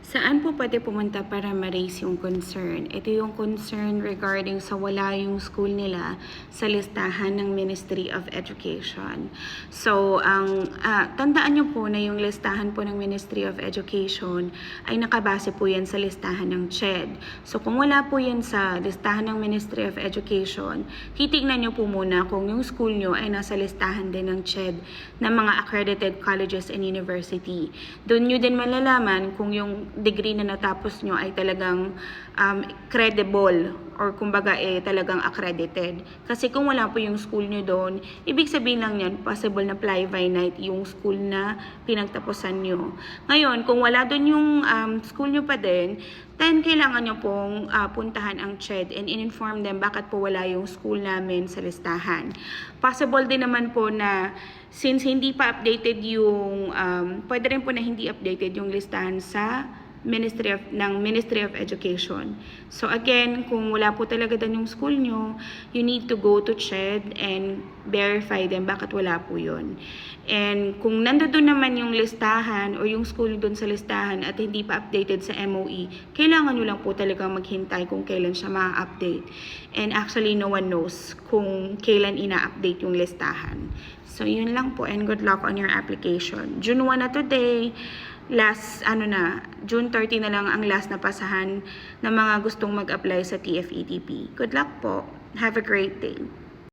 Saan po pwede pumunta para ma-raise yung concern? Ito yung concern regarding sa wala yung school nila sa listahan ng Ministry of Education. So, tandaan nyo po na yung listahan po ng Ministry of Education ay nakabase po yan sa listahan ng CHED. So, kung wala po yan sa listahan ng Ministry of Education, titignan nyo po muna kung yung school nyo ay nasa listahan din ng CHED ng mga accredited colleges and university. Doon nyo din malalaman kung yung degree na natapos nyo ay talagang credible or kumbaga talagang accredited. Kasi kung wala po yung school nyo doon, ibig sabihin lang yan, possible na fly-by-night yung school na pinagtapusan nyo. Ngayon, kung wala doon yung school nyo pa din, then kailangan nyo pong puntahan ang CHED and in-inform them bakit po wala yung school namin sa listahan. Possible din naman po na since hindi pa updated yung, pwede rin po na hindi updated yung listahan sa Ministry of Education. So again, kung wala po talaga doon yung school nyo, you need to go to CHED and verify them bakit wala po yun. And kung nandoon naman yung listahan o yung school doon sa listahan at hindi pa updated sa MOE, kailangan nyo lang po talaga maghintay kung kailan siya ma-update. And actually, no one knows kung kailan ina-update yung listahan. So yun lang po and good luck on your application. June 1 na today. June 30 na lang ang last na pasahan ng mga gustong mag-apply sa TFETP. Good luck po. Have a great day.